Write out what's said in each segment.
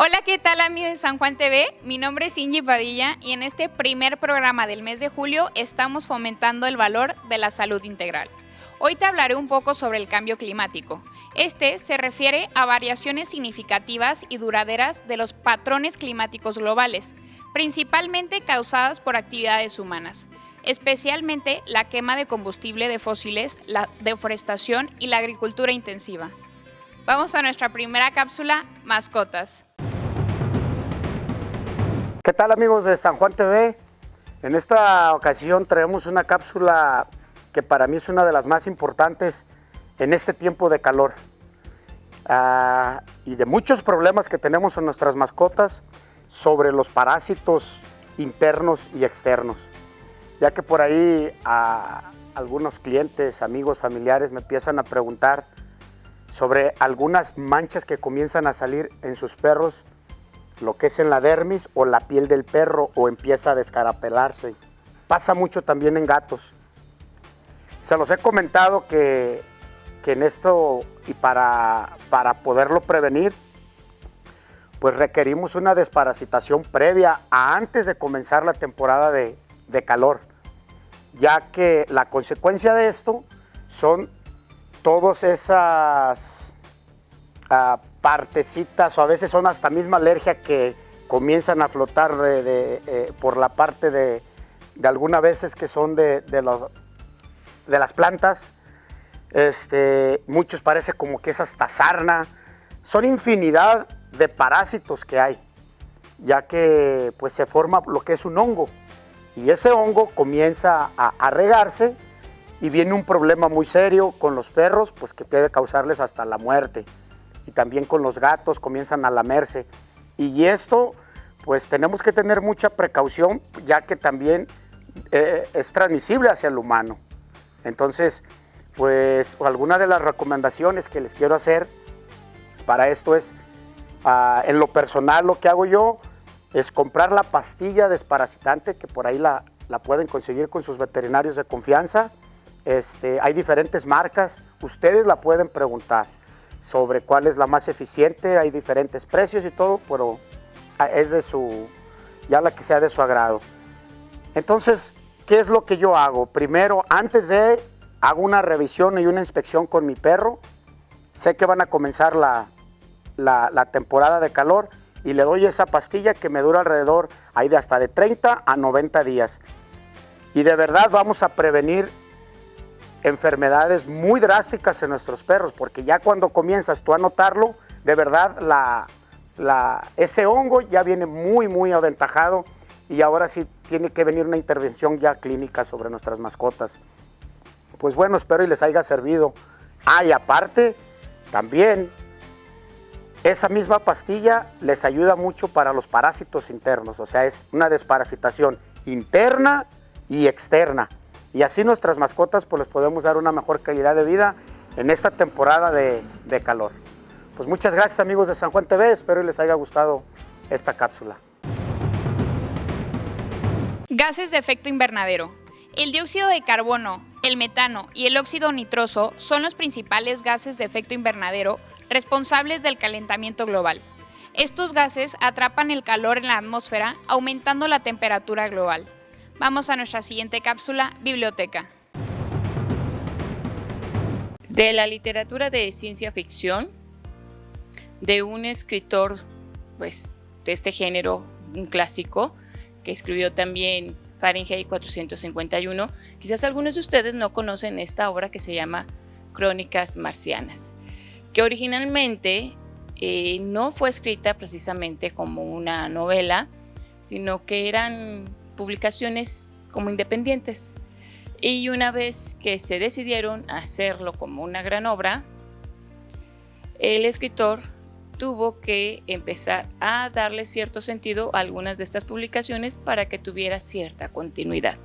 Hola, ¿qué tal amigos de San Juan TV? Mi nombre es Ingi Padilla y en este primer programa del mes de julio estamos fomentando el valor de la salud integral. Hoy te hablaré un poco sobre el cambio climático. Este se refiere a variaciones significativas y duraderas de los patrones climáticos globales, principalmente causadas por actividades humanas, especialmente la quema de combustible de fósiles, la deforestación y la agricultura intensiva. Vamos a nuestra primera cápsula, mascotas. ¿Qué tal amigos de San Juan TV? En esta ocasión traemos una cápsula que para mí es una de las más importantes en este tiempo de calor y de muchos problemas que tenemos en nuestras mascotas sobre los parásitos internos y externos, ya que por ahí algunos clientes, amigos, familiares me empiezan a preguntar sobre algunas manchas que comienzan a salir en sus perros, lo que es en la dermis o la piel del perro, o empieza a descarapelarse. Pasa mucho también en gatos. Se los he comentado que en esto, y para poderlo prevenir, pues requerimos una desparasitación previa antes de comenzar la temporada de calor, ya que la consecuencia de esto son todas esas partecitas, o a veces son hasta misma alergia que comienzan a flotar por la parte de algunas veces que son de las plantas. Muchos parece como que es hasta sarna. Son infinidad de parásitos que hay, ya que pues se forma lo que es un hongo, y ese hongo comienza a regarse y viene un problema muy serio con los perros, pues que puede causarles hasta la muerte. Y también con los gatos comienzan a lamerse. Y esto, pues tenemos que tener mucha precaución, ya que también es transmisible hacia el humano. Entonces, pues alguna de las recomendaciones que les quiero hacer para esto es, en lo personal, lo que hago yo es comprar la pastilla desparasitante, que por ahí la pueden conseguir con sus veterinarios de confianza. Hay diferentes marcas, ustedes la pueden preguntar sobre cuál es la más eficiente, hay diferentes precios y todo, pero es ya la que sea de su agrado. Entonces, ¿qué es lo que yo hago? Primero, hago una revisión y una inspección con mi perro. Sé que van a comenzar la temporada de calor y le doy esa pastilla que me dura alrededor, hay de hasta de 30 a 90 días. Y de verdad vamos a prevenir enfermedades muy drásticas en nuestros perros, porque ya cuando comienzas tú a notarlo, de verdad ese hongo ya viene muy aventajado, y ahora sí tiene que venir una intervención ya clínica sobre nuestras mascotas. Pues bueno, espero y les haya servido. Y aparte, también esa misma pastilla les ayuda mucho para los parásitos internos, o sea, es una desparasitación interna y externa. Y así nuestras mascotas pues les podemos dar una mejor calidad de vida en esta temporada de calor. Pues muchas gracias amigos de San Juan TV, espero les haya gustado esta cápsula. Gases de efecto invernadero. El dióxido de carbono, el metano y el óxido nitroso son los principales gases de efecto invernadero responsables del calentamiento global. Estos gases atrapan el calor en la atmósfera, aumentando la temperatura global. Vamos a nuestra siguiente cápsula, biblioteca. De la literatura de ciencia ficción, de un escritor pues, de este género, un clásico, que escribió también Fahrenheit 451. Quizás algunos de ustedes no conocen esta obra que se llama Crónicas Marcianas, que originalmente no fue escrita precisamente como una novela, sino que eran publicaciones como independientes, y una vez que se decidieron a hacerlo como una gran obra, el escritor tuvo que empezar a darle cierto sentido a algunas de estas publicaciones para que tuviera cierta continuidad.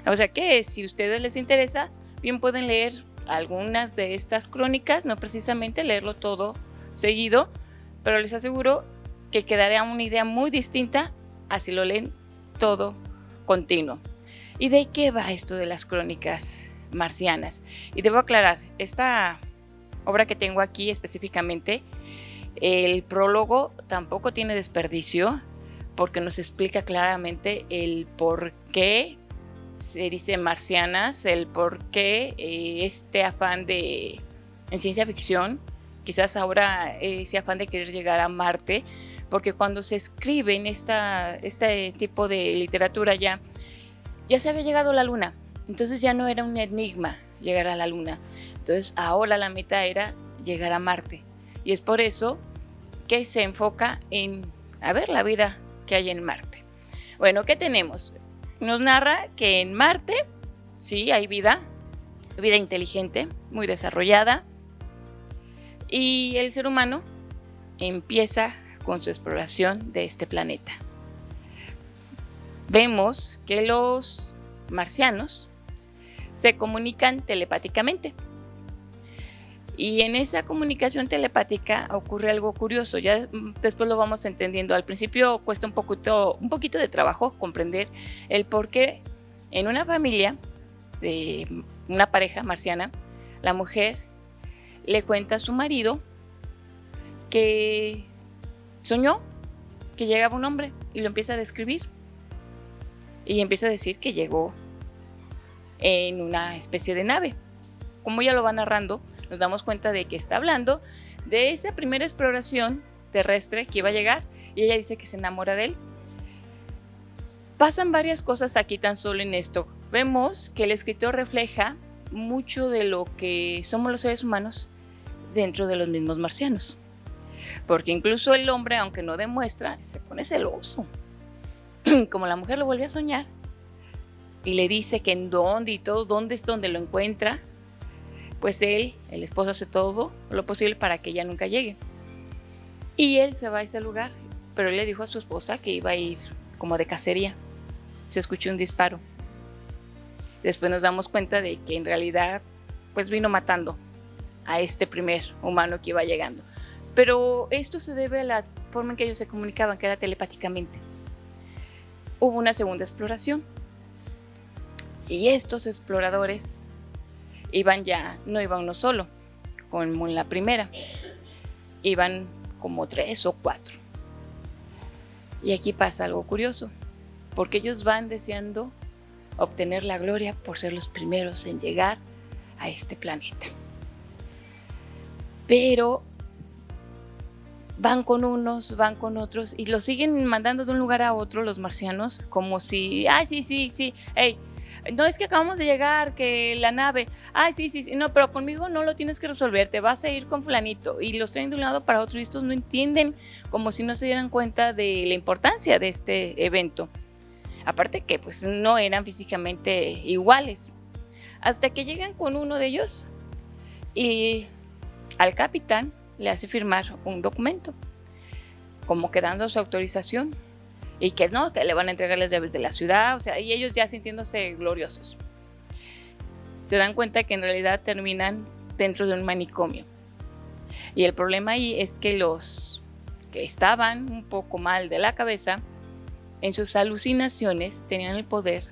O sea que si a ustedes les interesa, bien pueden leer algunas de estas crónicas, no precisamente leerlo todo seguido, pero les aseguro que quedará una idea muy distinta a si lo leen todo continuo. ¿Y de qué va esto de las crónicas marcianas? Y debo aclarar, esta obra que tengo aquí específicamente El prólogo tampoco tiene desperdicio porque nos explica claramente el por qué se dice marcianas, el por qué este afán en ciencia ficción, quizás ahora ese afán de querer llegar a Marte, porque cuando se escribe en este tipo de literatura ya se había llegado a la Luna, entonces ya no era un enigma llegar a la Luna, entonces ahora la meta era llegar a Marte, y es por eso que se enfoca en a ver la vida que hay en Marte. Bueno, ¿qué tenemos? Nos narra que en Marte sí hay vida inteligente, muy desarrollada, y el ser humano empieza con su exploración de este planeta. Vemos que los marcianos se comunican telepáticamente. Y en esa comunicación telepática ocurre algo curioso, ya después lo vamos entendiendo. Al principio cuesta un poquito de trabajo comprender el por qué en una familia de una pareja marciana, la mujer le cuenta a su marido que soñó que llegaba un hombre y lo empieza a describir. Y empieza a decir que llegó en una especie de nave. Como ella lo va narrando, nos damos cuenta de que está hablando de esa primera exploración terrestre que iba a llegar, y ella dice que se enamora de él. Pasan varias cosas aquí tan solo en esto. Vemos que el escritor refleja mucho de lo que somos los seres humanos dentro de los mismos marcianos. Porque incluso el hombre, aunque no demuestra, se pone celoso. Como la mujer lo vuelve a soñar y le dice que en dónde y todo, dónde es donde lo encuentra, pues el esposo hace todo lo posible para que ella nunca llegue. Y él se va a ese lugar, pero él le dijo a su esposa que iba a ir como de cacería. Se escuchó un disparo. Después nos damos cuenta de que en realidad pues vino matando a este primer humano que iba llegando. Pero esto se debe a la forma en que ellos se comunicaban, que era telepáticamente. Hubo una segunda exploración y estos exploradores no iban uno solo, como en la primera, iban como 3 o 4. Y aquí pasa algo curioso, porque ellos van deseando obtener la gloria por ser los primeros en llegar a este planeta. Pero van con unos, van con otros y los siguen mandando de un lugar a otro los marcianos, como si, sí, hey, no es que acabamos de llegar, que la nave, sí, no, pero conmigo no lo tienes que resolver, te vas a ir con fulanito, y los traen de un lado para otro y estos no entienden, como si no se dieran cuenta de la importancia de este evento, aparte que pues no eran físicamente iguales, hasta que llegan con uno de ellos y al capitán le hace firmar un documento, como que dando su autorización, y que no, que le van a entregar las llaves de la ciudad, o sea, y ellos ya sintiéndose gloriosos. Se dan cuenta que en realidad terminan dentro de un manicomio. Y el problema ahí es que los que estaban un poco mal de la cabeza, en sus alucinaciones tenían el poder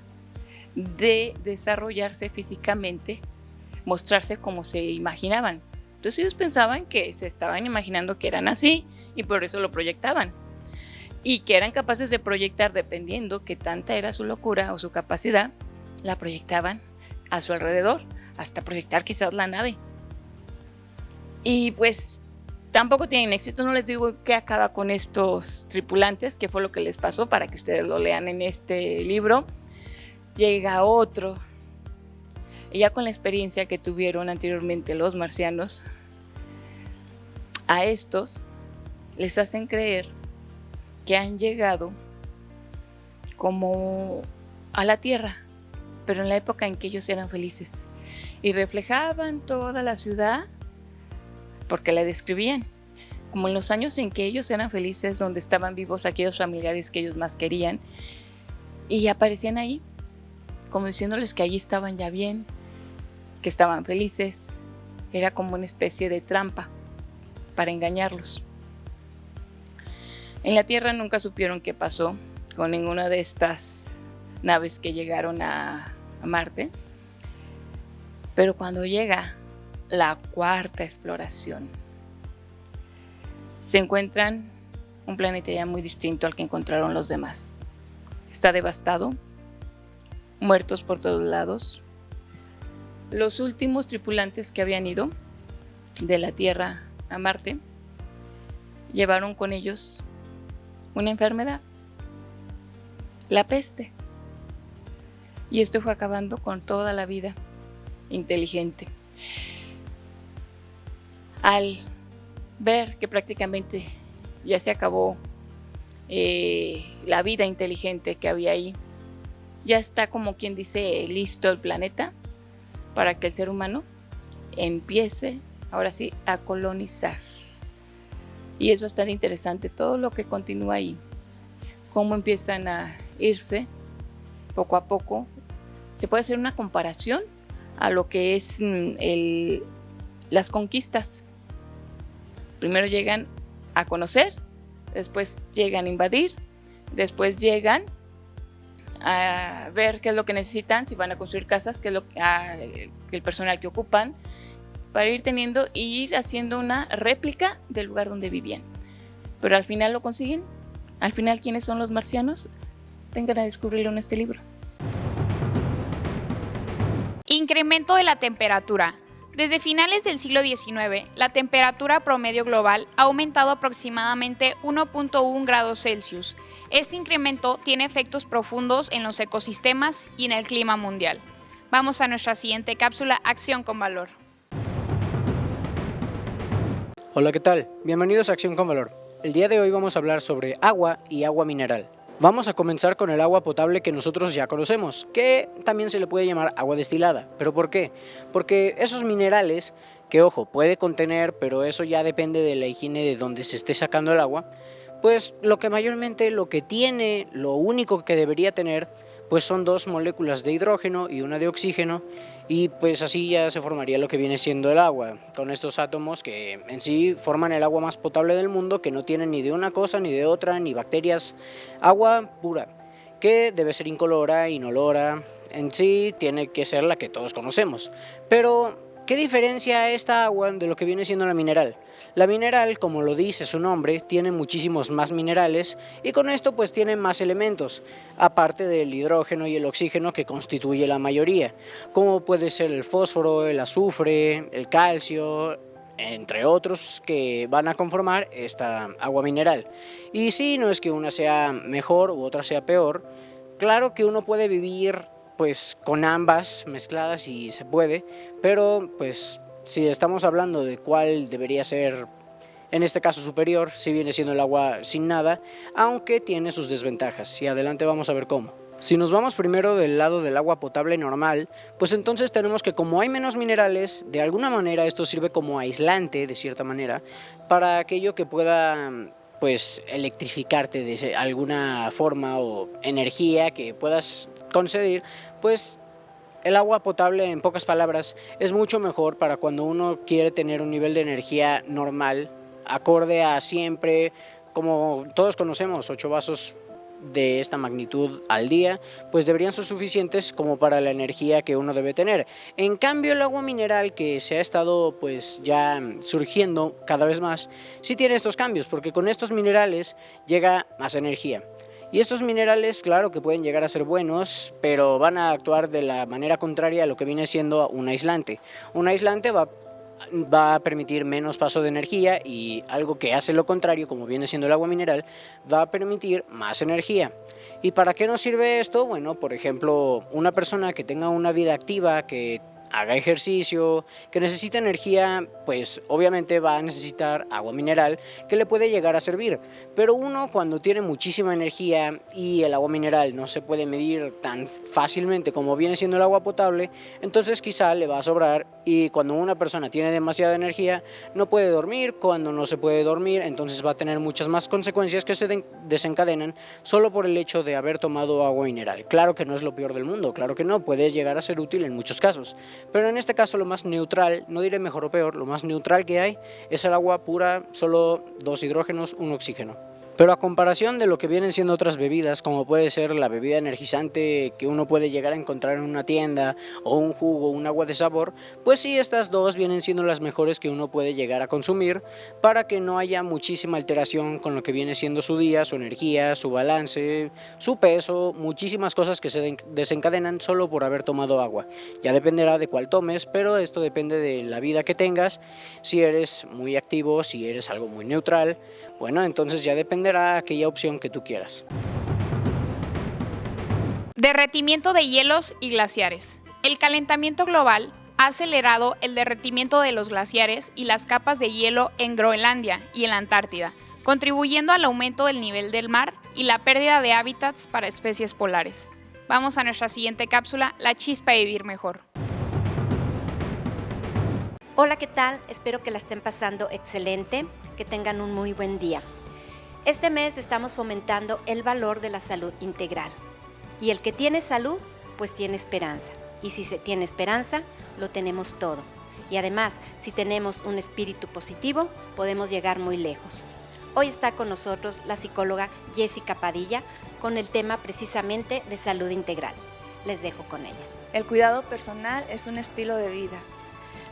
de desarrollarse físicamente, mostrarse como se imaginaban. Entonces ellos pensaban que se estaban imaginando que eran así y por eso lo proyectaban. Y que eran capaces de proyectar, dependiendo que tanta era su locura o su capacidad, la proyectaban a su alrededor, hasta proyectar quizás la nave. Y pues tampoco tienen éxito, no les digo qué acaba con estos tripulantes, qué fue lo que les pasó, para que ustedes lo lean en este libro. Llega otro, y ya con la experiencia que tuvieron anteriormente los marcianos, a estos les hacen creer que han llegado como a la Tierra, pero en la época en que ellos eran felices, y reflejaban toda la ciudad porque la describían como en los años en que ellos eran felices, donde estaban vivos aquellos familiares que ellos más querían, y aparecían ahí como diciéndoles que allí estaban ya bien, que estaban felices. Era como una especie de trampa para engañarlos. En la Tierra nunca supieron qué pasó con ninguna de estas naves que llegaron a Marte, pero cuando llega la cuarta exploración, se encuentran un planeta ya muy distinto al que encontraron los demás. Está devastado, muertos por todos lados. Los últimos tripulantes que habían ido de la Tierra a Marte llevaron con ellos una enfermedad, la peste. Y esto fue acabando con toda la vida inteligente. Al ver que prácticamente ya se acabó la vida inteligente que había ahí, ya está, como quien dice, listo el planeta para que el ser humano empiece ahora sí a colonizar. Y es bastante interesante todo lo que continúa ahí, cómo empiezan a irse poco a poco. Se puede hacer una comparación a lo que es las conquistas. Primero llegan a conocer, después llegan a invadir, después llegan a ver qué es lo que necesitan, si van a construir casas, qué es el personal que ocupan, para ir teniendo y ir haciendo una réplica del lugar donde vivían. Pero al final lo consiguen. Al final, ¿quiénes son los marcianos? Vengan a descubrirlo en este libro. Incremento de la temperatura. Desde finales del siglo XIX, la temperatura promedio global ha aumentado aproximadamente 1.1 grados Celsius. Este incremento tiene efectos profundos en los ecosistemas y en el clima mundial. Vamos a nuestra siguiente cápsula, Acción con Valor. Hola, ¿qué tal? Bienvenidos a Acción con Valor. El día de hoy vamos a hablar sobre agua y agua mineral. Vamos a comenzar con el agua potable que nosotros ya conocemos, que también se le puede llamar agua destilada. ¿Pero por qué? Porque esos minerales, que ojo, puede contener, pero eso ya depende de la higiene de donde se esté sacando el agua, pues lo que tiene, lo único que debería tener, pues son 2 moléculas de hidrógeno y una de oxígeno, y pues así ya se formaría lo que viene siendo el agua, con estos átomos que en sí forman el agua más potable del mundo, que no tienen ni de una cosa ni de otra, ni bacterias, agua pura, que debe ser incolora, inolora, en sí tiene que ser la que todos conocemos. Pero, ¿qué diferencia esta agua de lo que viene siendo la mineral? La mineral, como lo dice su nombre, tiene muchísimos más minerales y con esto pues tiene más elementos, aparte del hidrógeno y el oxígeno que constituye la mayoría, como puede ser el fósforo, el azufre, el calcio, entre otros que van a conformar esta agua mineral. Y sí, no es que una sea mejor u otra sea peor, claro que uno puede vivir pues con ambas mezcladas y se puede, pero pues si estamos hablando de cuál debería ser, en este caso superior, si viene siendo el agua sin nada, aunque tiene sus desventajas, y adelante vamos a ver cómo. Si nos vamos primero del lado del agua potable normal, pues entonces tenemos que como hay menos minerales, de alguna manera esto sirve como aislante, de cierta manera, para aquello que pueda pues electrificarte de alguna forma o energía que puedas conceder, pues el agua potable, en pocas palabras, es mucho mejor para cuando uno quiere tener un nivel de energía normal, acorde a siempre, como todos conocemos, 8 vasos de esta magnitud al día, pues deberían ser suficientes como para la energía que uno debe tener. En cambio, el agua mineral que se ha estado pues ya surgiendo cada vez más, sí tiene estos cambios, porque con estos minerales llega más energía. Y estos minerales, claro que pueden llegar a ser buenos, pero van a actuar de la manera contraria a lo que viene siendo un aislante. Un aislante va a permitir menos paso de energía y algo que hace lo contrario, como viene siendo el agua mineral, va a permitir más energía. ¿Y para qué nos sirve esto? Bueno, por ejemplo, una persona que tenga una vida activa, que haga ejercicio, que necesita energía, pues obviamente va a necesitar agua mineral que le puede llegar a servir. Pero uno cuando tiene muchísima energía y el agua mineral no se puede medir tan fácilmente como viene siendo el agua potable, entonces quizá le va a sobrar y cuando una persona tiene demasiada energía no puede dormir, cuando no se puede dormir entonces va a tener muchas más consecuencias que se desencadenan solo por el hecho de haber tomado agua mineral. Claro que no es lo peor del mundo, claro que no, puede llegar a ser útil en muchos casos. Pero en este caso lo más neutral, no diré mejor o peor, lo más neutral que hay es el agua pura, solo 2 hidrógenos, 1 oxígeno. Pero a comparación de lo que vienen siendo otras bebidas, como puede ser la bebida energizante que uno puede llegar a encontrar en una tienda, o un jugo, un agua de sabor, pues sí, estas dos vienen siendo las mejores que uno puede llegar a consumir para que no haya muchísima alteración con lo que viene siendo su día, su energía, su balance, su peso, muchísimas cosas que se desencadenan solo por haber tomado agua. Ya dependerá de cuál tomes, pero esto depende de la vida que tengas, si eres muy activo, si eres algo muy neutral, bueno, entonces ya dependerá aquella opción que tú quieras. Derretimiento de hielos y glaciares. El calentamiento global ha acelerado el derretimiento de los glaciares y las capas de hielo en Groenlandia y en la Antártida, contribuyendo al aumento del nivel del mar y la pérdida de hábitats para especies polares. Vamos a nuestra siguiente cápsula, la chispa de vivir mejor. Hola, ¿qué tal? Espero que la estén pasando excelente, que tengan un muy buen día. Este mes estamos fomentando el valor de la salud integral. Y el que tiene salud, pues tiene esperanza. Y si se tiene esperanza, lo tenemos todo. Y además, si tenemos un espíritu positivo, podemos llegar muy lejos. Hoy está con nosotros la psicóloga Jessica Padilla con el tema precisamente de salud integral. Les dejo con ella. El cuidado personal es un estilo de vida.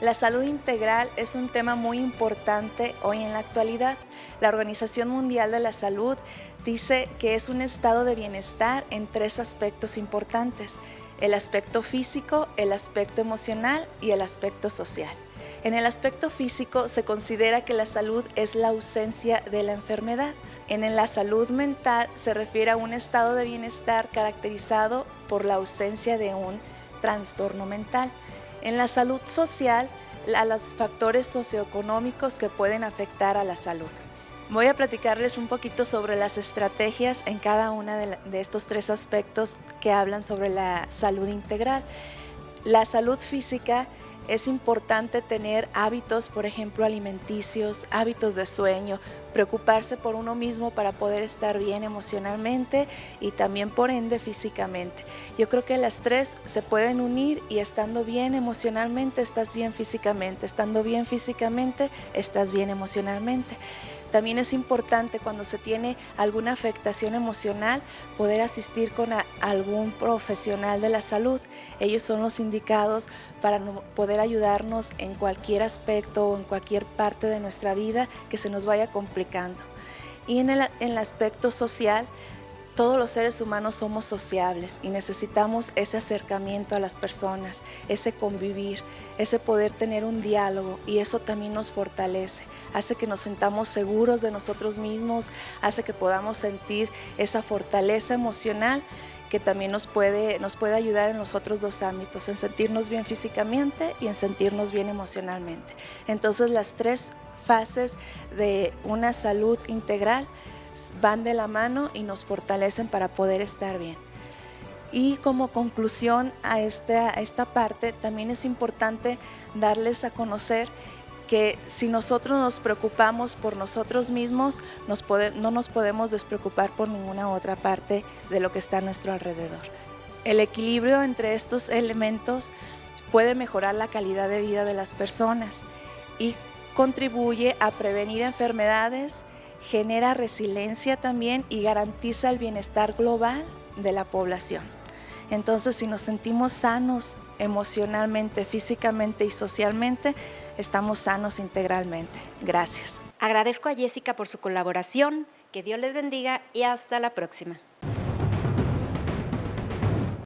La salud integral es un tema muy importante hoy en la actualidad. La Organización Mundial de la Salud dice que es un estado de bienestar en 3 aspectos importantes: el aspecto físico, el aspecto emocional y el aspecto social. En el aspecto físico se considera que la salud es la ausencia de la enfermedad. En la salud mental se refiere a un estado de bienestar caracterizado por la ausencia de un trastorno mental. En la salud social, a los factores socioeconómicos que pueden afectar a la salud. Voy a platicarles un poquito sobre las estrategias en cada uno de estos 3 aspectos que hablan sobre la salud integral. La salud física, es importante tener hábitos, por ejemplo, alimenticios, hábitos de sueño, preocuparse por uno mismo para poder estar bien emocionalmente y también por ende físicamente. Yo creo que las 3 se pueden unir y estando bien emocionalmente estás bien físicamente, estando bien físicamente estás bien emocionalmente. También es importante cuando se tiene alguna afectación emocional poder asistir con algún profesional de la salud. Ellos son los indicados para poder ayudarnos en cualquier aspecto o en cualquier parte de nuestra vida que se nos vaya complicando. Y en el aspecto social, todos los seres humanos somos sociables y necesitamos ese acercamiento a las personas, ese convivir, ese poder tener un diálogo, y eso también nos fortalece, hace que nos sintamos seguros de nosotros mismos, hace que podamos sentir esa fortaleza emocional que también nos puede ayudar en los otros 2 ámbitos, en sentirnos bien físicamente y en sentirnos bien emocionalmente. Entonces las 3 fases de una salud integral van de la mano y nos fortalecen para poder estar bien. Y como conclusión a esta parte, también es importante darles a conocer que si nosotros nos preocupamos por nosotros mismos, no nos podemos despreocupar por ninguna otra parte de lo que está a nuestro alrededor. El equilibrio entre estos elementos puede mejorar la calidad de vida de las personas y contribuye a prevenir enfermedades, genera resiliencia también y garantiza el bienestar global de la población. Entonces, si nos sentimos sanos emocionalmente, físicamente y socialmente, estamos sanos integralmente. Gracias. Agradezco a Jessica por su colaboración, que Dios les bendiga y hasta la próxima.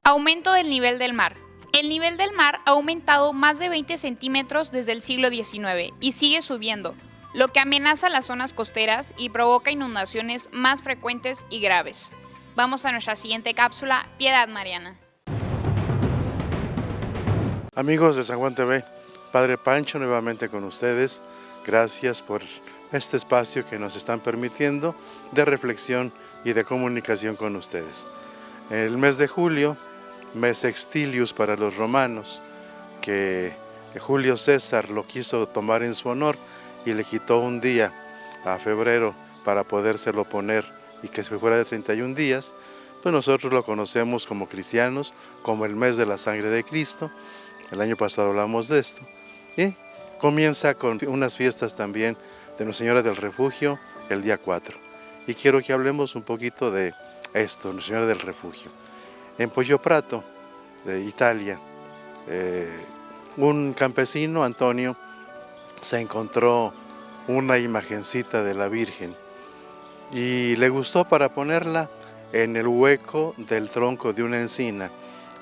Aumento del nivel del mar. El nivel del mar ha aumentado más de 20 centímetros desde el siglo XIX y sigue subiendo, lo que amenaza las zonas costeras y provoca inundaciones más frecuentes y graves. Vamos a nuestra siguiente cápsula, Piedad Mariana. Amigos de San Juan TV, Padre Pancho nuevamente con ustedes. Gracias por este espacio que nos están permitiendo de reflexión y de comunicación con ustedes. El mes de julio, mes Sextilius para los romanos, que Julio César lo quiso tomar en su honor y le quitó un día a febrero para podérselo poner y que se fuera de 31 días, pues nosotros lo conocemos como cristianos, como el mes de la sangre de Cristo. El año pasado hablamos de esto. Y comienza con unas fiestas también de Nuestra Señora del Refugio el día 4. y quiero que hablemos un poquito de esto, Nuestra Señora del Refugio. En Poggioprato, de Italia, un campesino, Antonio, se encontró una imagencita de la Virgen y le gustó para ponerla en el hueco del tronco de una encina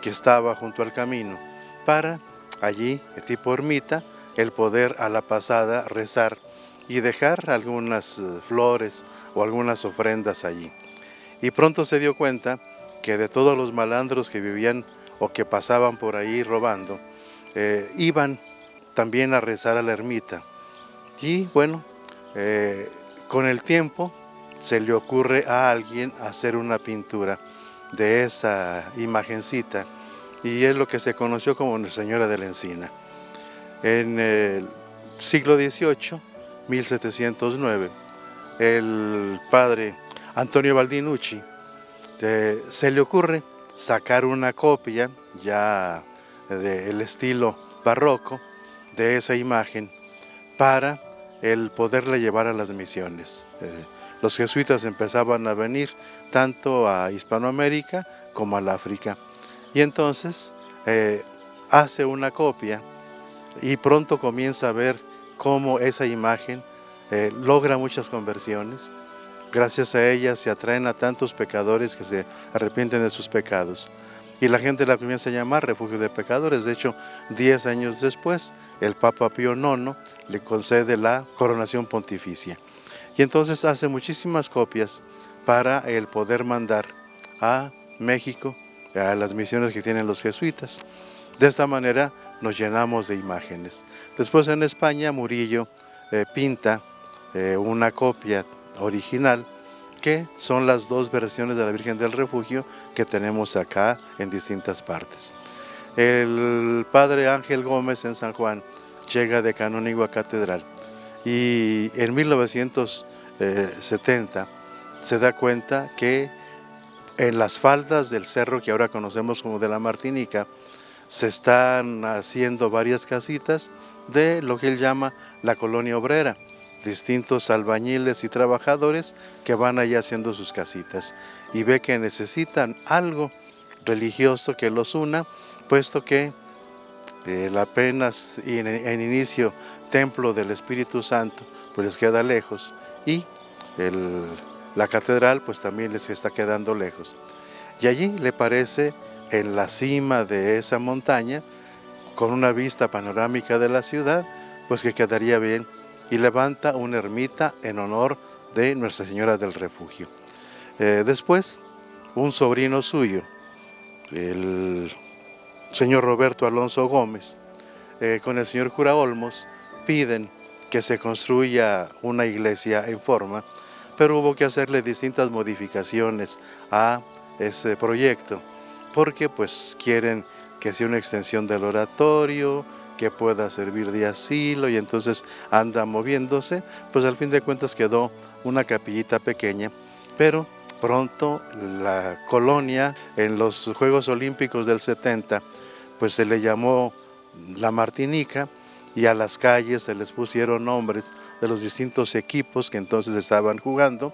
que estaba junto al camino, para allí, tipo ermita, el poder a la pasada rezar y dejar algunas flores o algunas ofrendas allí. Y pronto se dio cuenta que de todos los malandros que vivían o que pasaban por ahí robando, iban también a rezar a la ermita. Y bueno, con el tiempo se le ocurre a alguien hacer una pintura de esa imagencita, y es lo que se conoció como Nuestra Señora de la Encina. En el siglo XVIII, 1709, el padre Antonio Baldinucci se le ocurre sacar una copia ya del estilo barroco de esa imagen para el poderla llevar a las misiones. Los jesuitas empezaban a venir tanto a Hispanoamérica como al África, y entonces hace una copia y pronto comienza a ver cómo esa imagen logra muchas conversiones. Gracias a ella se atraen a tantos pecadores que se arrepienten de sus pecados. Y la gente la comienza a llamar Refugio de Pecadores. De hecho, 10 años después, el Papa Pío IX le concede la coronación pontificia. Y entonces hace muchísimas copias para el poder mandar a México, a las misiones que tienen los jesuitas. De esta manera nos llenamos de imágenes. Después en España, Murillo pinta una copia original, que son las dos versiones de la Virgen del Refugio que tenemos acá en distintas partes. El padre Ángel Gómez en San Juan llega de canónigo a catedral, y en 1970 se da cuenta que en las faldas del cerro que ahora conocemos como de la Martinica se están haciendo varias casitas de lo que él llama la colonia obrera, distintos albañiles y trabajadores que van allá haciendo sus casitas, y ve que necesitan algo religioso que los una, puesto que el apenas en inicio templo del Espíritu Santo pues les queda lejos, y la catedral pues también les está quedando lejos. Y allí le parece, en la cima de esa montaña, con una vista panorámica de la ciudad, pues que quedaría bien, y levanta una ermita en honor de Nuestra Señora del Refugio. Después, un sobrino suyo, el señor Roberto Alonso Gómez, con el señor cura Olmos, piden que se construya una iglesia en forma, pero hubo que hacerle distintas modificaciones a ese proyecto, porque pues quieren que sea una extensión del oratorio, que pueda servir de asilo, y entonces anda moviéndose. Pues al fin de cuentas quedó una capillita pequeña, pero pronto la colonia, en los Juegos Olímpicos del 70, pues se le llamó la Martinica, y a las calles se les pusieron nombres de los distintos equipos que entonces estaban jugando,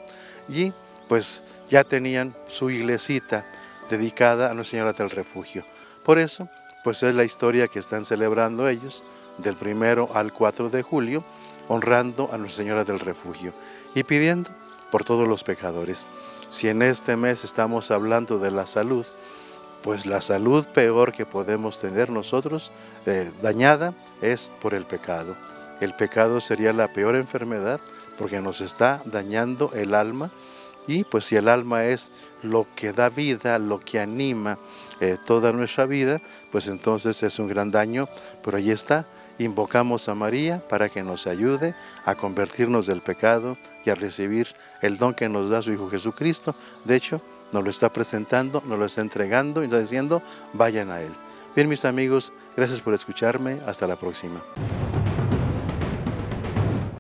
y pues ya tenían su iglesita dedicada a Nuestra Señora del Refugio. Por eso, pues es la historia que están celebrando ellos del 1 al 4 de julio, honrando a Nuestra Señora del Refugio y pidiendo por todos los pecadores. Si en este mes estamos hablando de la salud, pues la salud peor que podemos tener nosotros, dañada, es por el pecado. El pecado sería la peor enfermedad porque nos está dañando el alma, y pues si el alma es lo que da vida, lo que anima toda nuestra vida, pues entonces es un gran daño. Pero ahí está, invocamos a María para que nos ayude a convertirnos del pecado y a recibir el don que nos da su Hijo Jesucristo. De hecho, nos lo está presentando, nos lo está entregando y está diciendo, vayan a Él. Bien, mis amigos, gracias por escucharme. Hasta la próxima.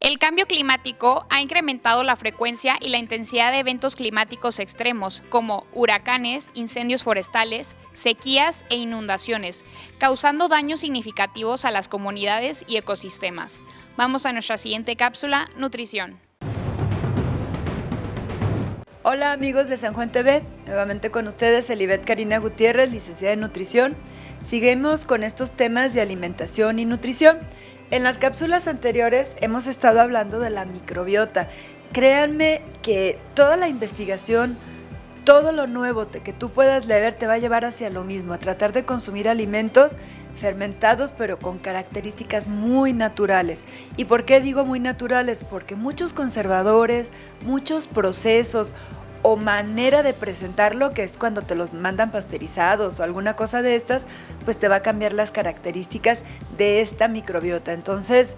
El cambio climático ha incrementado la frecuencia y la intensidad de eventos climáticos extremos, como huracanes, incendios forestales, sequías e inundaciones, causando daños significativos a las comunidades y ecosistemas. Vamos a nuestra siguiente cápsula, nutrición. Hola amigos de San Juan TV, nuevamente con ustedes Elibet Karina Gutiérrez, licenciada en nutrición. Seguimos con estos temas de alimentación y nutrición. En las cápsulas anteriores hemos estado hablando de la microbiota. Créanme que toda la investigación, todo lo nuevo que tú puedas leer te va a llevar hacia lo mismo, a tratar de consumir alimentos fermentados pero con características muy naturales. ¿Y por qué digo muy naturales? Porque muchos conservadores, muchos procesos o manera de presentarlo, que es cuando te los mandan pasteurizados o alguna cosa de estas, pues te va a cambiar las características de esta microbiota. Entonces,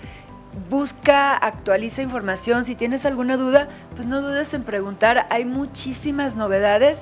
busca, actualiza información. Si tienes alguna duda, pues no dudes en preguntar. Hay muchísimas novedades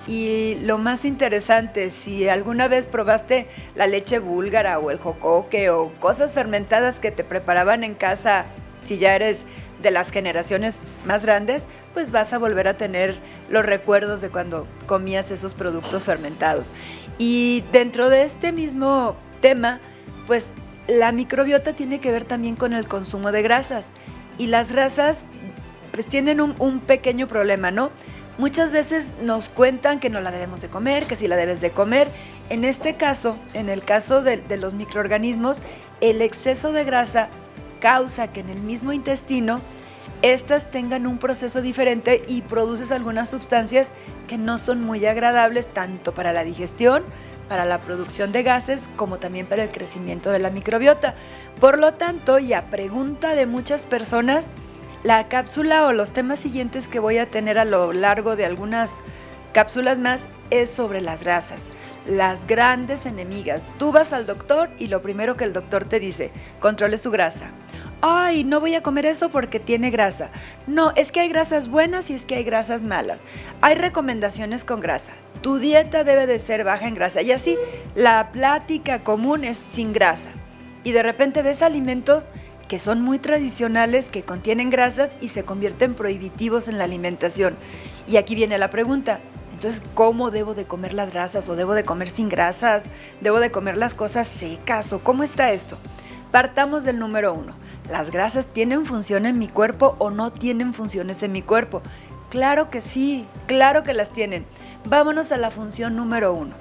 y lo más interesante, si alguna vez probaste la leche búlgara o el jocoque o cosas fermentadas que te preparaban en casa, si ya eres de las generaciones más grandes, pues vas a volver a tener los recuerdos de cuando comías esos productos fermentados. Y dentro de este mismo tema, pues la microbiota tiene que ver también con el consumo de grasas. Y las grasas pues tienen un pequeño problema, ¿no? Muchas veces nos cuentan que no la debemos de comer, que sí la debes de comer. En este caso, en el caso de los microorganismos, el exceso de grasa causa que en el mismo intestino estas tengan un proceso diferente y produces algunas sustancias que no son muy agradables tanto para la digestión, para la producción de gases, como también para el crecimiento de la microbiota. Por lo tanto, y a pregunta de muchas personas, la cápsula o los temas siguientes que voy a tener a lo largo de algunas cápsulas más es sobre las grasas, las grandes enemigas. Tú vas al doctor y lo primero que el doctor te dice, controle su grasa. Ay, no voy a comer eso porque tiene grasa. No, es que hay grasas buenas y es que hay grasas malas. Hay recomendaciones con grasa. Tu dieta debe de ser baja en grasa. Y así, la plática común es sin grasa. Y de repente ves alimentos que son muy tradicionales, que contienen grasas y se convierten prohibitivos en la alimentación. Y aquí viene la pregunta. Entonces, ¿cómo debo de comer las grasas? ¿O debo de comer sin grasas? ¿Debo de comer las cosas secas? ¿O cómo está esto? Partamos del número 1. ¿Las grasas tienen función en mi cuerpo o no tienen funciones en mi cuerpo? Claro que sí, claro que las tienen. Vámonos a la función número 1.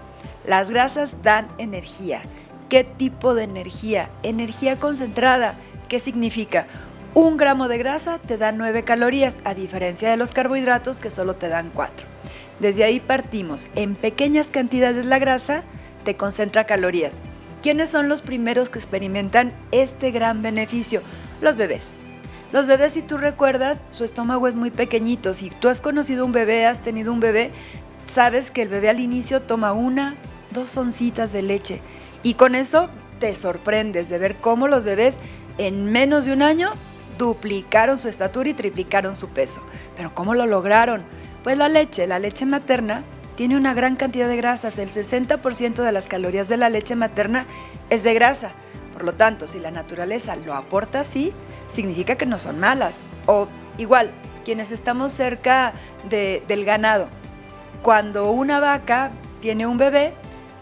Las grasas dan energía. ¿Qué tipo de energía? Energía concentrada. ¿Qué significa? 1 gramo de grasa te da 9 calorías, a diferencia de los carbohidratos que solo te dan 4. Desde ahí partimos. En pequeñas cantidades la grasa te concentra calorías. ¿Quiénes son los primeros que experimentan este gran beneficio? Los bebés. Los bebés, si tú recuerdas, su estómago es muy pequeñito. Si tú has conocido un bebé, has tenido un bebé, sabes que el bebé al inicio toma 1, 2 oncitas de leche. Y con eso te sorprendes de ver cómo los bebés en menos de un año duplicaron su estatura y triplicaron su peso. ¿Pero cómo lo lograron? Pues la leche materna tiene una gran cantidad de grasas. El 60% de las calorías de la leche materna es de grasa. Por lo tanto, si la naturaleza lo aporta así, significa que no son malas. O igual, quienes estamos cerca del ganado, cuando una vaca tiene un bebé,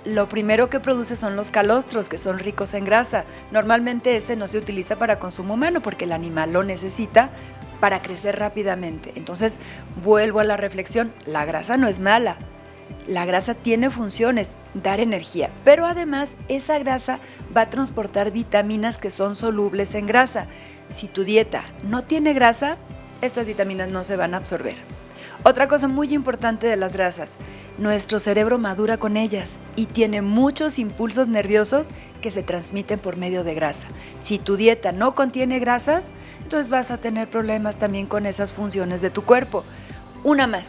lo primero que produce son los calostros, que son ricos en grasa. Normalmente ese no se utiliza para consumo humano porque el animal lo necesita para crecer rápidamente. Entonces, vuelvo a la reflexión, la grasa no es mala. La grasa tiene funciones, dar energía, pero además esa grasa va a transportar vitaminas que son solubles en grasa. Si tu dieta no tiene grasa, estas vitaminas no se van a absorber. Otra cosa muy importante de las grasas, nuestro cerebro madura con ellas y tiene muchos impulsos nerviosos que se transmiten por medio de grasa. Si tu dieta no contiene grasas, entonces vas a tener problemas también con esas funciones de tu cuerpo. Una más.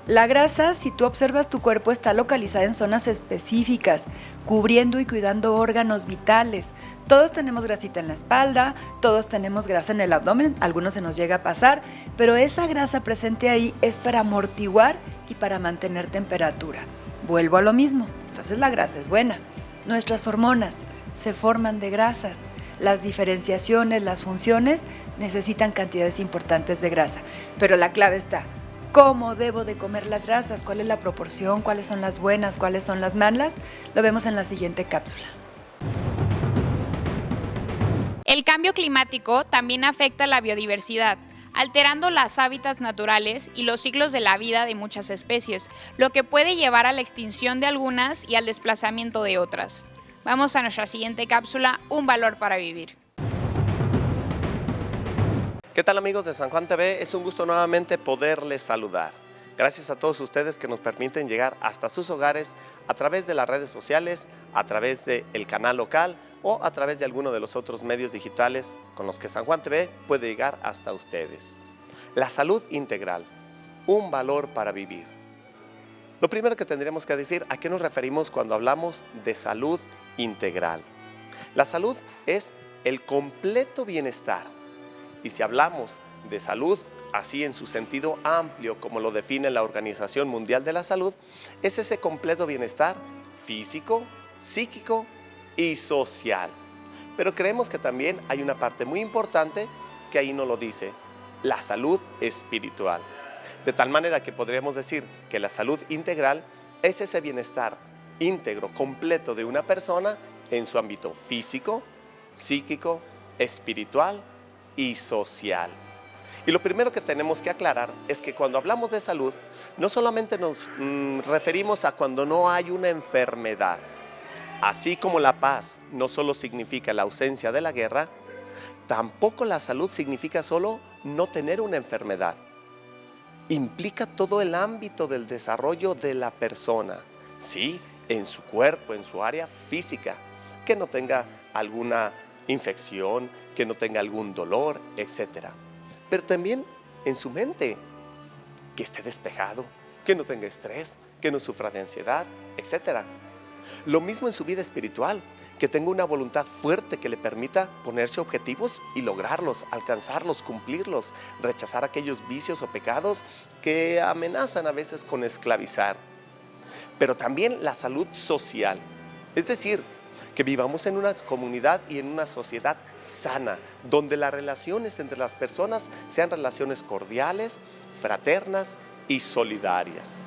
La grasa, si tú observas tu cuerpo, está localizada en zonas específicas, cubriendo y cuidando órganos vitales. Todos tenemos grasita en la espalda, todos tenemos grasa en el abdomen, algunos se nos llega a pasar, pero esa grasa presente ahí es para amortiguar y para mantener temperatura. Vuelvo a lo mismo, entonces la grasa es buena. Nuestras hormonas se forman de grasas. Las diferenciaciones, las funciones necesitan cantidades importantes de grasa, pero la clave está. ¿Cómo debo de comer las grasas? ¿Cuál es la proporción? ¿Cuáles son las buenas? ¿Cuáles son las malas? Lo vemos en la siguiente cápsula. El cambio climático también afecta la biodiversidad. alterando los hábitats naturales y los ciclos de la vida de muchas especies, lo que puede llevar a la extinción de algunas y al desplazamiento de otras. Vamos a nuestra siguiente cápsula, un valor para vivir. ¿Qué tal amigos de San Juan TV? Es un gusto nuevamente poderles saludar. Gracias a todos ustedes que nos permiten llegar hasta sus hogares a través de las redes sociales, a través del canal local o a través de alguno de los otros medios digitales con los que San Juan TV puede llegar hasta ustedes. La salud integral, un valor para vivir. Lo primero que tendríamos que decir, ¿a qué nos referimos cuando hablamos de salud integral? La salud es el completo bienestar. Y si hablamos de salud, así en su sentido amplio, como lo define la Organización Mundial de la Salud, es ese completo bienestar físico, psíquico y social. Pero creemos que también hay una parte muy importante que ahí no lo dice, la salud espiritual. De tal manera que podríamos decir que la salud integral es ese bienestar íntegro, completo de una persona en su ámbito físico, psíquico, espiritual y social. Y lo primero que tenemos que aclarar es que cuando hablamos de salud, no solamente nos referimos a cuando no hay una enfermedad. Así como la paz no solo significa la ausencia de la guerra, tampoco la salud significa solo no tener una enfermedad. Implica todo el ámbito del desarrollo de la persona, sí, en su cuerpo, en su área física, que no tenga alguna infección, que no tenga algún dolor, etc. Pero también en su mente, que esté despejado, que no tenga estrés, que no sufra de ansiedad, etc. Lo mismo en su vida espiritual, que tenga una voluntad fuerte que le permita ponerse objetivos y lograrlos, alcanzarlos, cumplirlos, rechazar aquellos vicios o pecados que amenazan a veces con esclavizar. Pero también la salud social, es decir, que vivamos en una comunidad y en una sociedad sana, donde las relaciones entre las personas sean relaciones cordiales, fraternas y solidarias.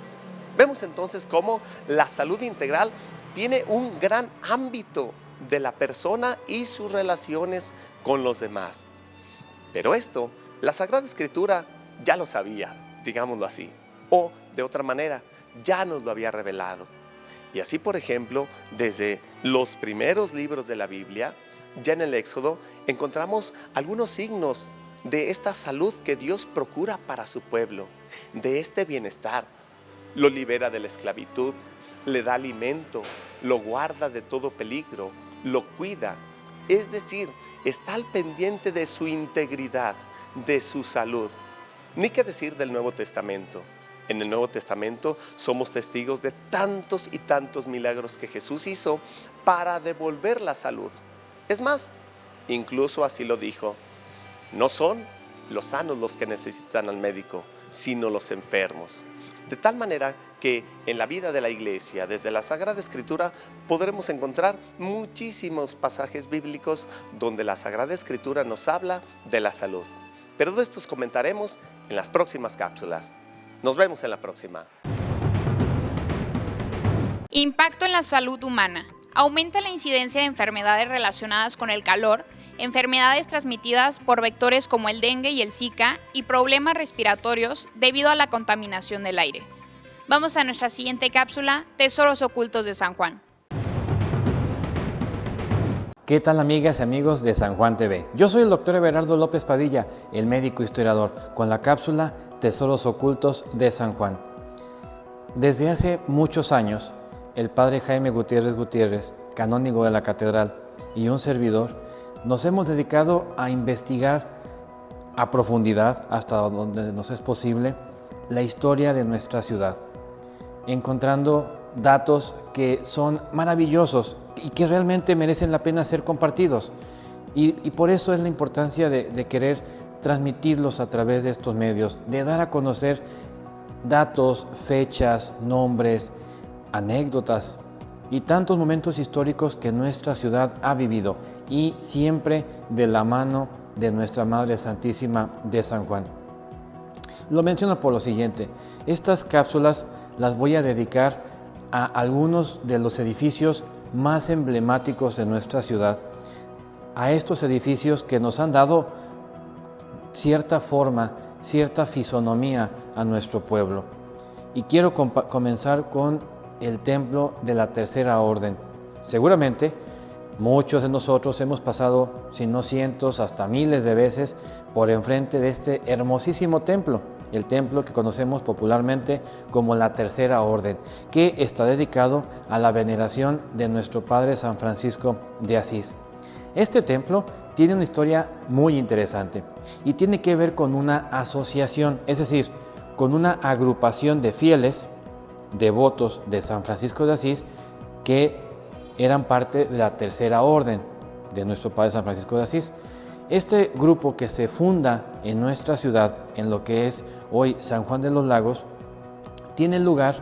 Vemos entonces cómo la salud integral tiene un gran ámbito de la persona y sus relaciones con los demás. Pero esto, la Sagrada Escritura ya lo sabía, digámoslo así, o de otra manera, ya nos lo había revelado. Y así, por ejemplo, desde los primeros libros de la Biblia, ya en el Éxodo, encontramos algunos signos de esta salud que Dios procura para su pueblo, de este bienestar. Lo libera de la esclavitud, le da alimento, lo guarda de todo peligro, lo cuida. Es decir, está al pendiente de su integridad, de su salud. Ni qué decir del Nuevo Testamento. En el Nuevo Testamento somos testigos de tantos y tantos milagros que Jesús hizo para devolver la salud. Es más, incluso así lo dijo, no son los sanos los que necesitan al médico, sino los enfermos. De tal manera que en la vida de la iglesia, desde la Sagrada Escritura, podremos encontrar muchísimos pasajes bíblicos donde la Sagrada Escritura nos habla de la salud. Pero de estos comentaremos en las próximas cápsulas. Nos vemos en la próxima. Impacto en la salud humana. Aumenta la incidencia de enfermedades relacionadas con el calor, enfermedades transmitidas por vectores como el dengue y el Zika y problemas respiratorios debido a la contaminación del aire. Vamos a nuestra siguiente cápsula, Tesoros Ocultos de San Juan. ¿Qué tal amigas y amigos de San Juan TV? Yo soy el doctor Everardo López Padilla, el médico historiador, con la cápsula Tesoros Ocultos de San Juan. Desde hace muchos años, el padre Jaime Gutiérrez, canónigo de la catedral, y un servidor, nos hemos dedicado a investigar a profundidad, hasta donde nos es posible, la historia de nuestra ciudad, encontrando datos que son maravillosos y que realmente merecen la pena ser compartidos. Y por eso es la importancia de querer transmitirlos a través de estos medios, de dar a conocer datos, fechas, nombres, anécdotas y tantos momentos históricos que nuestra ciudad ha vivido, y siempre de la mano de nuestra Madre Santísima de San Juan. Lo menciono por lo siguiente: estas cápsulas las voy a dedicar a algunos de los edificios más emblemáticos de nuestra ciudad, a estos edificios que nos han dado cierta forma, cierta fisonomía a nuestro pueblo. Y quiero comenzar con el templo de la Tercera Orden. Seguramente muchos de nosotros hemos pasado, si no cientos, hasta miles de veces por enfrente de este hermosísimo templo, el templo que conocemos popularmente como la Tercera Orden, que está dedicado a la veneración de nuestro Padre San Francisco de Asís. Este templo tiene una historia muy interesante y tiene que ver con una asociación, es decir, con una agrupación de fieles, devotos de San Francisco de Asís, que eran parte de la Tercera Orden de nuestro Padre San Francisco de Asís. Este grupo que se funda en nuestra ciudad, en lo que es hoy San Juan de los Lagos, tiene lugar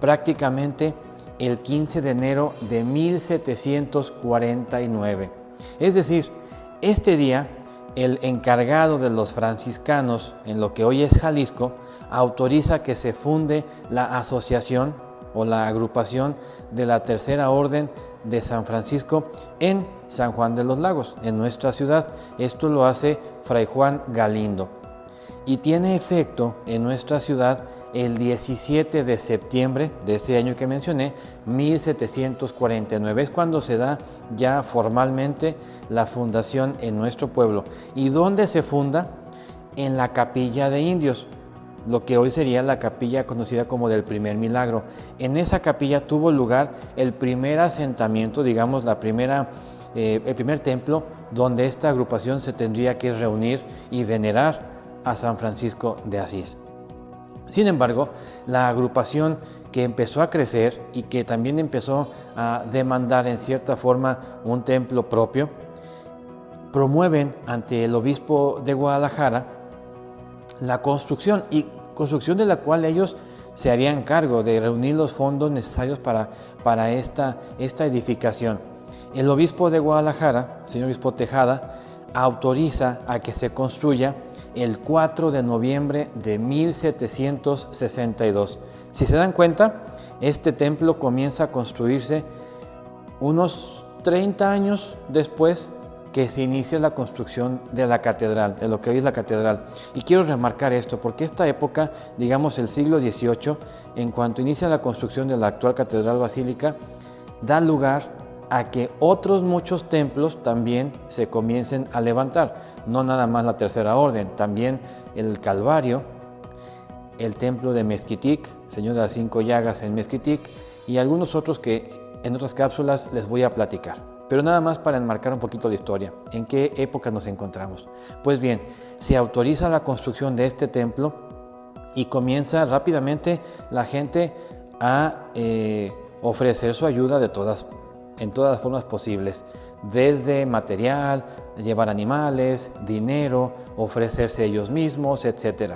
prácticamente el 15 de enero de 1749. Es decir, este día el encargado de los franciscanos en lo que hoy es Jalisco autoriza que se funde la asociación o la agrupación de la Tercera Orden de San Francisco en San Juan de los Lagos, en nuestra ciudad. Esto lo hace Fray Juan Galindo y tiene efecto en nuestra ciudad el 17 de septiembre de ese año que mencioné, 1749. Es cuando se da ya formalmente la fundación en nuestro pueblo. ¿Y dónde se funda? En la Capilla de Indios, lo que hoy sería la capilla conocida como del Primer Milagro. En esa capilla tuvo lugar el primer asentamiento, digamos, el primer templo donde esta agrupación se tendría que reunir y venerar a San Francisco de Asís. Sin embargo, la agrupación que empezó a crecer y que también empezó a demandar en cierta forma un templo propio, promueven ante el obispo de Guadalajara la construcción de la cual ellos se harían cargo de reunir los fondos necesarios para esta edificación. El obispo de Guadalajara, señor obispo Tejada, autoriza a que se construya el 4 de noviembre de 1762. Si se dan cuenta, este templo comienza a construirse unos 30 años después que se inicia la construcción de la catedral, de lo que hoy es la catedral. Y quiero remarcar esto, porque esta época, digamos el siglo XVIII, en cuanto inicia la construcción de la actual catedral basílica, da lugar a que otros muchos templos también se comiencen a levantar. No nada más la Tercera Orden, también el Calvario, el templo de Mezquitic, Señor de las Cinco Llagas en Mezquitic, y algunos otros que en otras cápsulas les voy a platicar. Pero nada más para enmarcar un poquito la historia, en qué época nos encontramos. Pues bien, se autoriza la construcción de este templo y comienza rápidamente la gente a ofrecer su ayuda en todas las formas posibles, desde material, llevar animales, dinero, ofrecerse ellos mismos, etc.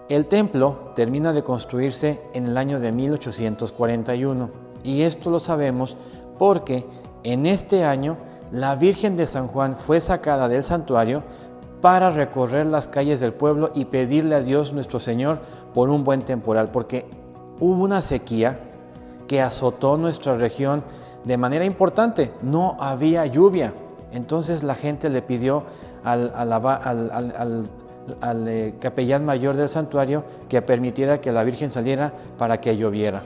El templo termina de construirse en el año de 1841 y esto lo sabemos porque en este año la Virgen de San Juan fue sacada del santuario para recorrer las calles del pueblo y pedirle a Dios nuestro Señor por un buen temporal, porque hubo una sequía que azotó nuestra región de manera importante, no había lluvia. Entonces la gente le pidió al capellán mayor del santuario que permitiera que la Virgen saliera para que lloviera.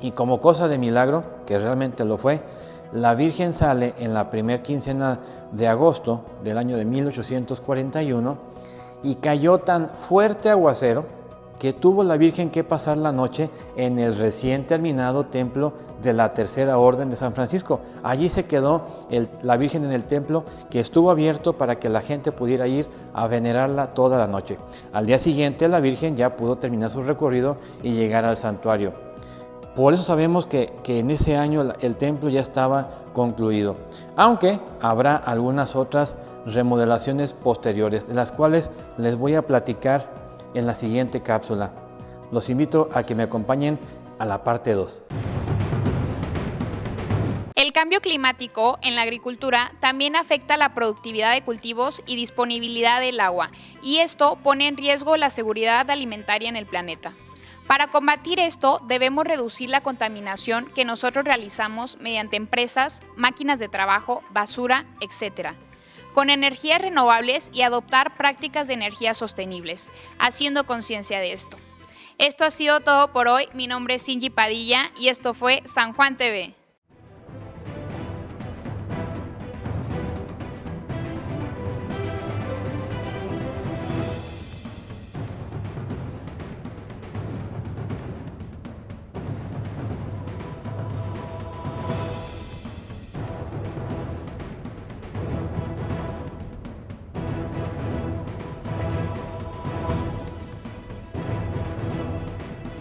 Y como cosa de milagro, que realmente lo fue, la Virgen sale en la primera quincena de agosto del año de 1841 y cayó tan fuerte aguacero que tuvo la Virgen que pasar la noche en el recién terminado templo de la Tercera Orden de San Francisco. Allí se quedó la Virgen en el templo, que estuvo abierto para que la gente pudiera ir a venerarla toda la noche. Al día siguiente la Virgen ya pudo terminar su recorrido y llegar al santuario. Por eso sabemos que en ese año el templo ya estaba concluido, aunque habrá algunas otras remodelaciones posteriores, de las cuales les voy a platicar en la siguiente cápsula. Los invito a que me acompañen a la parte 2. El cambio climático en la agricultura también afecta la productividad de cultivos y disponibilidad del agua, y esto pone en riesgo la seguridad alimentaria en el planeta. Para combatir esto, debemos reducir la contaminación que nosotros realizamos mediante empresas, máquinas de trabajo, basura, etc. con energías renovables y adoptar prácticas de energías sostenibles, haciendo conciencia de esto. Esto ha sido todo por hoy. Mi nombre es Cindy Padilla y esto fue San Juan TV.